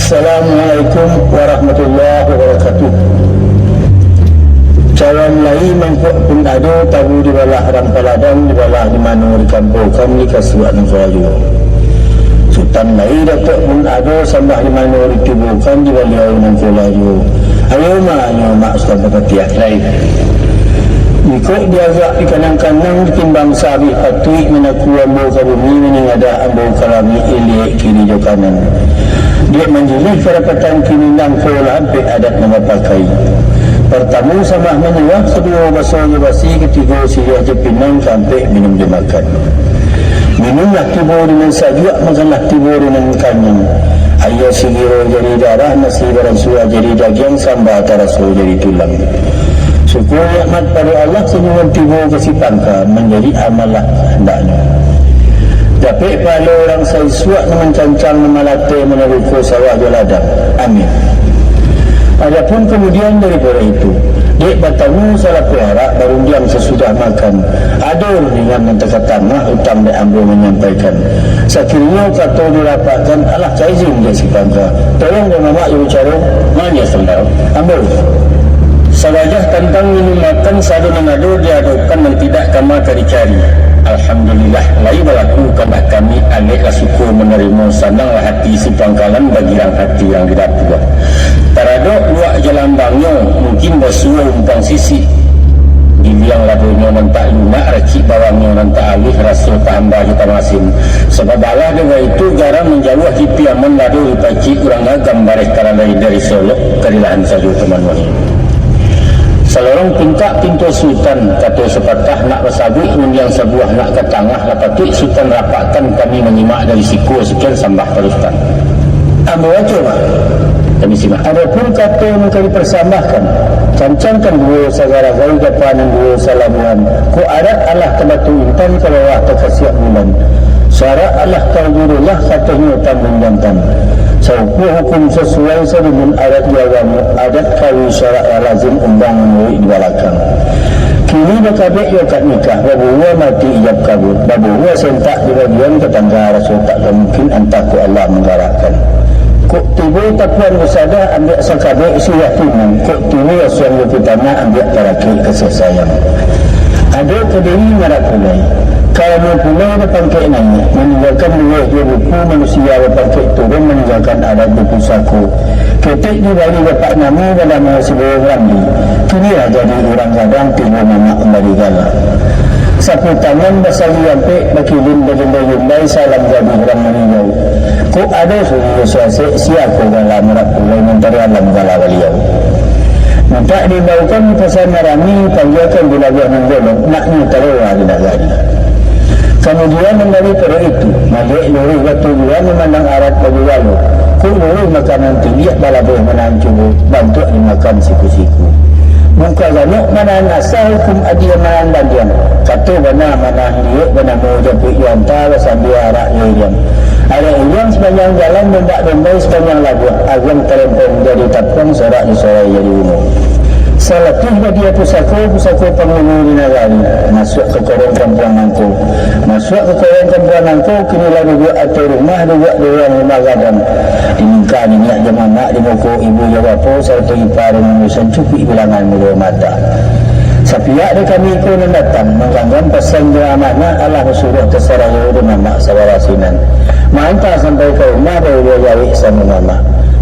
Assalamualaikum warahmatullahi wabarakatuh. Calon lai mangkuk pun ada tabu di bawah orang paladang di bawah di mana di kampung kami kasuat dan kuala. Sultan lai datuk pun ada sambah di mana ditubuhkan di bawah dengan kuala. Ayo mak sultan berketiak lain. Ikut diagak di kanang-kanang ditimbang sabih patui menaku ambo kabumi meningada ambo kalami ilik kiri jo kanan. Dia menjadi perapatan kininang kola hampir adat nama pakai. Pertama sama menyuap, kedua basuh basi, ketiga siya je pinang sampai minum dimakan. Minumlah tiba dengan sajak, makanlah tiba dengan kanyang. Ayah sigiro jadi darah, nasi barasua jadi daging, sambal tarasu jadi tulang. Syukur nikmat pada Allah semua tiba kasih pangka menjadi amalah hendaknya. Tapi pada orang saya suat mencancang memalate meneruku sawah jeladang. Amin. Adapun kemudian daripada itu, dek bertemu salah kuara baru diam sesudah makan. Adur dengan menteka tanah utang dek ambil menyampaikan. Sakirnya kata dirapatkan Allah caizin dia si pangka. Tolong dia mamak ibu carung. Mana sendal? Ambil. Salajah tentang minum makan sadu mengadur diadukkan dan tidak kama dicari. Alhamdulillah lai berlaku kepada kami anehlah syukur menerima sananglah hati si pangkalan bagi yang hati yang didapur. Taradok luak jalan bangnya mungkin bersuah umpang sisi. Dibiang ladunya mentak lunak recik bawangnya mentak alih rasul tambah kita masin. Sebab Allah dengan itu jarang menjauh kipi aman ladu dipacik kurang agam baris karanai dari Solo kedilahan saja teman-teman. Salorong pintak pintu sultan kata sepatah nak bersabik yang sebuah nak ke tengah lapatut sultan rapatkan kami menyimak dari siku sekian sambah teruskan. Ambil aja mak kami simak. Adapun kata mereka dipersambahkan cancangkan dua segara gaya depan dan dua salamuan ku adat Allah kebatu intan ke bawah terkasiak bulan syarat Allah tergurulah katanya tambun jantan. Sauku hukum sesuai dengan adat agama adat kawi syarat yang lazim umbang menurut di belakang. Kini berkabik ia kat nikah babuwa mati ijab kabul babuwa sentak di bagian tetangga rasul tak mungkin antaku Allah menggarakkan. Kok tiba takuan bersadah ambil sekabik siap tunang. Kok tiba asuhan pertama ambil tarakik kasih sayang. Ada kediri marak pulai. Kalau mempunyai berpangkit nanya meninggalkan dua buku manusia berpangkit turun meninggalkan adat buku saku ketik di balik bapak nama dalam sebuah ramli kini jadi orang kadang tiba nama kembali gala sapu tangan basali yampik bakilin berjendai-jendai salam jadi orang meninggal kok ada suruh suasa siapa gala merak pulai mentari alam gala beliau minta dibawakan pesan marami panggilkan bila-bila menggolong naknya terlalu tidak lagi. Kemudian daripada itu Malik luri waktu dia memandang arat bagi lalu ku luri makanan tinggi balabih menancubu bantu dimakan siku-siku muka ganuk mana asal hukum adian manan dandian kata benar mana dia benar mewujud ianta sambil arak yang ada yang sepanjang jalan membak dombai sepanjang lagu agam terempong jadi tapung sorak di sorai jadi umum Seletih dia pusako penghuni negara masuk ke korong kampuan nangko, masuk ke korong kampuan nangko kini lalu buat atau rumah buat orang rumah gadang dinikah niat jemaah di muka ibu ya bapa serta ipar menusan cukup bilangan mula mata. Sapiak dia kami ikut datang mengganggang pesan dia amanah Allah suruh terserah yaudah mama sawarasinan mantap sampai ke rumah baru dia jawab sama mama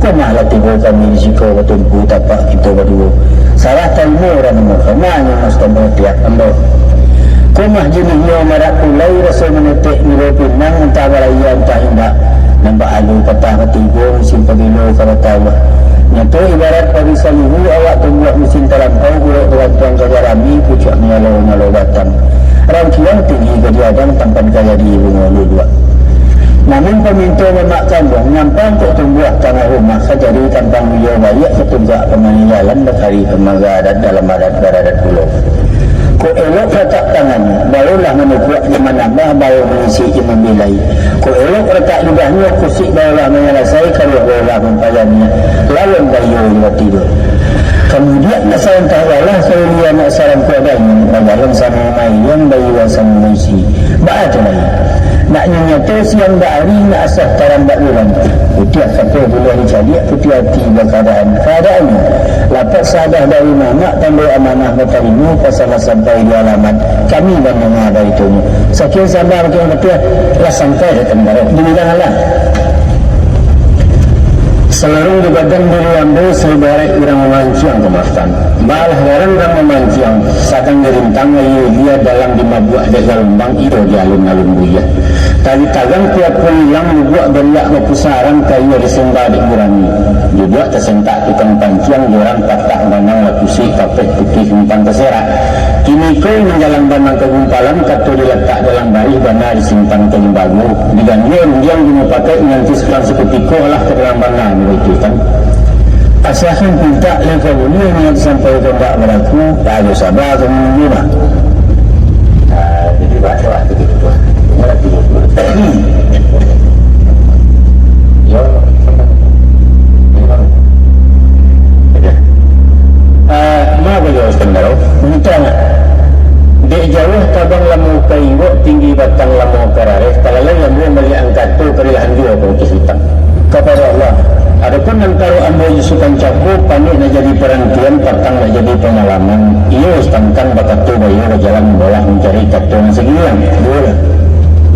kau malah tiba kami risiko bertumpu tapak kita berdua salah tahu orang muka mana mesti metiak anda kau mah jenisnya marak pulai rasa menetik milo pinang entah balaya entah indah nampak alu patah ketiga musim pemilu kalau tahu itu ibarat bagi salihu awak tumbuh mesin terlampau buruk tuan-tuan kajarami pucuk mengalau datang rangkian tinggi kediadang tampan kaya di ibu ngolu dua namun pemintu memak kambung nampak untuk tumbuh tanah rumah jadi tampang beliau baik ketunggak pemain jalan berkari pemagaran dalam adat-beradat pulau ko elok letak tangannya barulah menubuak zaman nambah baru mengisi membilai ko elok letak lidahnya kusik barulah menyelesai kalau barulah mempayamnya lawan bayu lewat tidur kemudian asal entah walah kalau dia nak salam keadanya bayalan sama main yang bayu sama mengisi baca lagi nak nyata siang hari nak asah tarambat bulan putih sampai boleh dicari putih hati keadaannya lapat sadah dari mamak tambah amanah bertarimu pasal sampai di alamat kami dan mengadai itu sekian sabar ke betul lah sampai datang barat demikianlah selarung di badan diri ambil sebarai orang memancing kemasan balah orang memancing sadang dirintang dia dalam dimabuak dekat lembang itu di alun-alun buya tadi tagang tiap pulang dibuat beriak kepusaran kayu disembah dikurani dibuat tersentak tukang pancing diorang patah banang lapusi kapet putih umpan terserak kini kau menjalan banang kegumpalan kata diletak dalam baris bana disimpan ke lembagu diganjur yang dipakai nanti sekarang sekutiko lah ke dalam banang itu kan asalkan pinta lengkau dunia yang sampai kondak berlaku lalu sabar kemudian jadi baca lah begitu dek jauh tabang lamu kaiwo tinggi batang lamu karares talalang yang dia melihat angkat tu kerilahan dia untuk hutang kepada Allah adapun antara ambo yusukan cakup panik nak jadi perhentian patang nak jadi pengalaman ia tentang bakat tu bayu berjalan bola mencari kata yang segilang boleh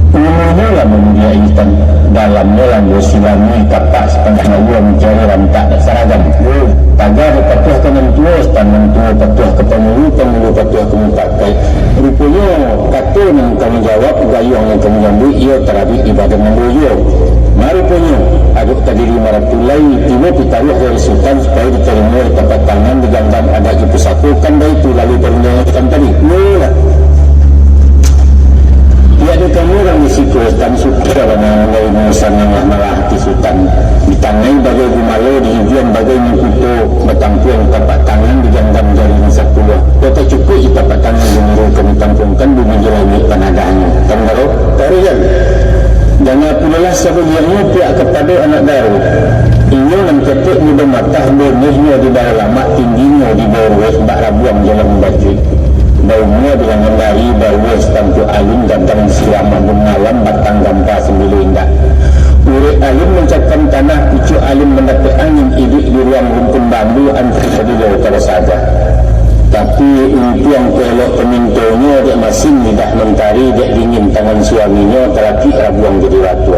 umumnya lah memudia instan dalamnya lah silami kapak setengah lalu mencari rantak dan seragam tagar patuh ke mentua stan mentua patuh ke pemilu patuh ke mupakai rupanya kata yang kami jawab gayung yang kami ambil ia terabit ibadah membuyo mari punya aduk terdiri maratulai tiba pitaruh dari sultan supaya diterima di tempat tangan digantam ada ibu satu kan dah itu lalu ternyata tadi mula ia ada kamu orang risiko dan suka dengan lain urusan yang malah hati sultan ditangai bagai gumalo dihibian bagai mengkutu bertampuan tapak tangan digantam jari satu buah kota cukup di tapak tangan menurut kami tampungkan bumi jelami panadaannya kan baru tarian jangan pula sebelumnya pihak kepada anak baru ini yang ketik muda matah benihnya di bawah lama tingginya di bawah sebab rabuang jalan membaca baunya dengan menari bau setampu alim gantang silam mengalam batang gampa sembilu indah urut alim mencapkan tanah pucuk alim mendapat angin hidup di ruang rumpun bambu antara kedua kalau saja tapi impian kelok pemintonya dia masing tidak mentari dia dingin tangan suaminya terlaki rabuang jadi ratu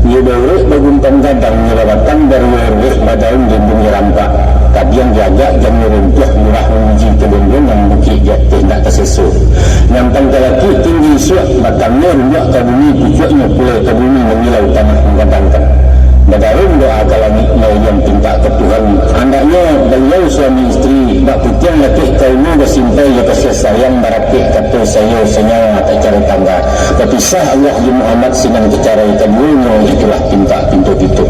dia berurut bagumpan gadang nyelabatang dari urut badaun jembung rampak tapi yang jaga jam runtuh murah memuji kebun yang bukit jatuh tak tersesuh nyampang terlaki tinggi suak batangnya rumah ke bumi pucuknya pula ke bumi mengilau tanah menggadangkan Badarun doa ke langit yang pinta ke Tuhan andaknya beliau suami isteri bak putih lakih kainu bersimpai ya kasih sayang barakih kata saya senyawa tak cara tangga berpisah Allah di Muhammad sinan kecara itabunya itulah pinta pintu-pintu